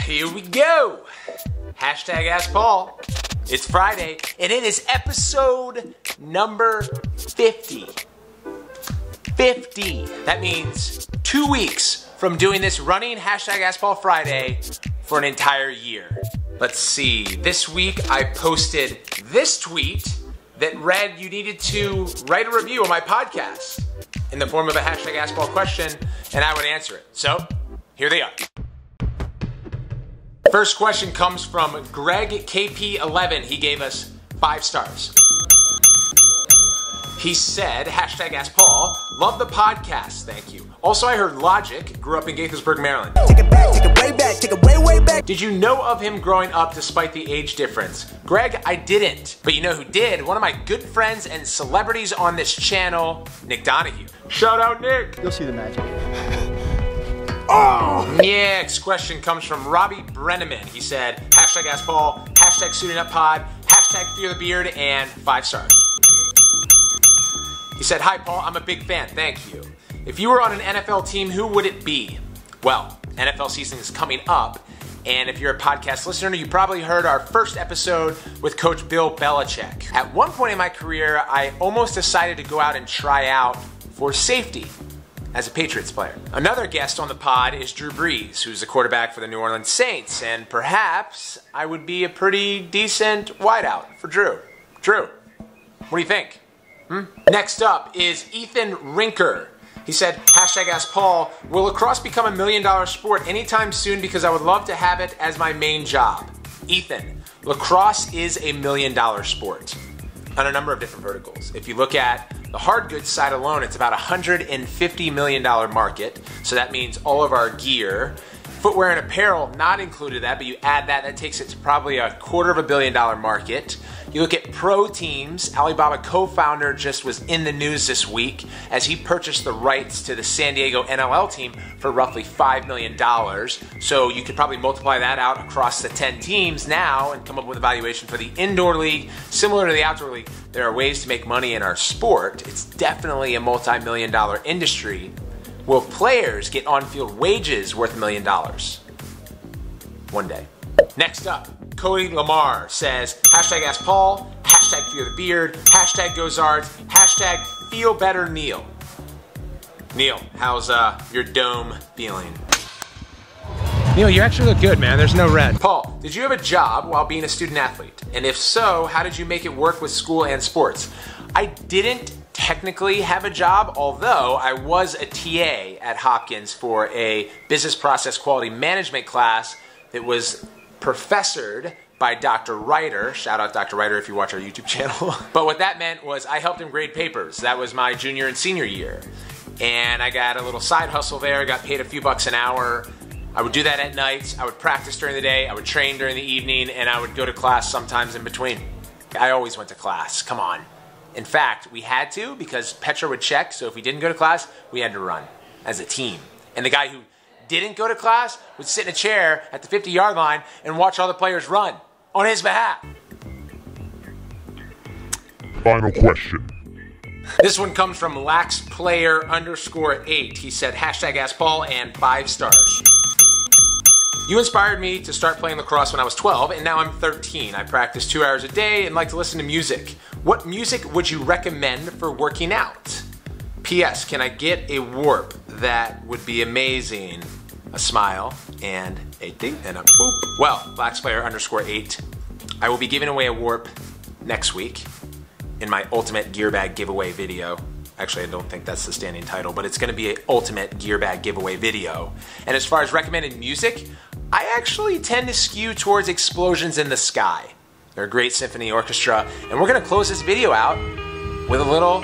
Here we go. Hashtag Ask Paul. It's Friday, and it is episode number 50. 50. That means 2 weeks from doing this running Hashtag Ask Paul Friday for an entire year. Let's see. This week I posted this tweet that read you needed to write a review on my podcast in the form of a Hashtag Ask Paul question, and I would answer it. So, here they are. First question comes from Greg KP11. He gave us 5 stars. He said, Hashtag Ask Paul, love the podcast, thank you. Also, I heard Logic grew up in Gaithersburg, Maryland. Take it back, take it way back, take it way, way back. Did you know of him growing up despite the age difference? Greg, I didn't. But you know who did? One of my good friends and celebrities on this channel, Nick Donahue. Shout out, Nick. You'll see the magic. Oh! Next question comes from Rabil Brenneman. He said, Hashtag Ask Paul, Hashtag Suiting Up Pod, Hashtag Fear the Beard, and 5 stars. He said, hi Paul, I'm a big fan, thank you. If you were on an NFL team, who would it be? Well, NFL season is coming up, and if you're a podcast listener, you probably heard our first episode with Coach Bill Belichick. At one point in my career, I almost decided to go out and try out for safety as a Patriots player. Another guest on the pod is Drew Brees, who's the quarterback for the New Orleans Saints, and perhaps I would be a pretty decent wideout for Drew. Drew, what do you think? Next up is Ethan Rinker. He said, Hashtag Ask Paul, will lacrosse become a $1 million sport anytime soon because I would love to have it as my main job? Ethan, lacrosse is a $1 million sport on a number of different verticals. If you look at the hard goods side alone, it's about a $150 million market. So that means all of our gear, footwear and apparel not included that, but you add that, that takes it to probably a $250 million market. You look at pro teams, Alibaba co-founder just was in the news this week as he purchased the rights to the San Diego NLL team for roughly $5 million. So you could probably multiply that out across the 10 teams now and come up with a valuation for the indoor league. Similar to the outdoor league, there are ways to make money in our sport. It's definitely a multi-million dollar industry. Will players get on-field wages worth $1 million? One day. Next up, Cody Lamar says, Hashtag Ask Paul, Hashtag Fear the Beard, Hashtag Gozards, Hashtag Feel Better Neil. Neil, how's your dome feeling? Neil, you actually look good, man. There's no red. Paul, did you have a job while being a student athlete? And if so, how did you make it work with school and sports? I didn't technically have a job, although I was a TA at Hopkins for a business process quality management class that was professored by Dr. Ryder. Shout out Dr. Ryder if you watch our YouTube channel. But what that meant was I helped him grade papers. That was my junior and senior year. And I got a little side hustle there, got paid a few bucks an hour. I would do that at night, I would practice during the day, I would train during the evening, and I would go to class sometimes in between. I always went to class, come on. In fact, we had to because Petra would check, so if we didn't go to class, we had to run as a team. And the guy who didn't go to class would sit in a chair at the 50-yard line and watch all the players run on his behalf. Final question. This one comes from LaxPlayer_8. He said, Hashtag Ask Paul and 5 stars. You inspired me to start playing lacrosse when I was 12, and now I'm 13. I practice 2 hours a day and like to listen to music. What music would you recommend for working out? P.S. Can I get a warp? That would be amazing. A smile and a ding and a boop. Well, LaxPlayer_8. I will be giving away a warp next week in my Ultimate Gear Bag Giveaway video. Actually, I don't think that's the standing title, but it's going to be an Ultimate Gear Bag Giveaway video. And as far as recommended music, I actually tend to skew towards Explosions in the Sky. They're a great symphony orchestra, and we're going to close this video out with a little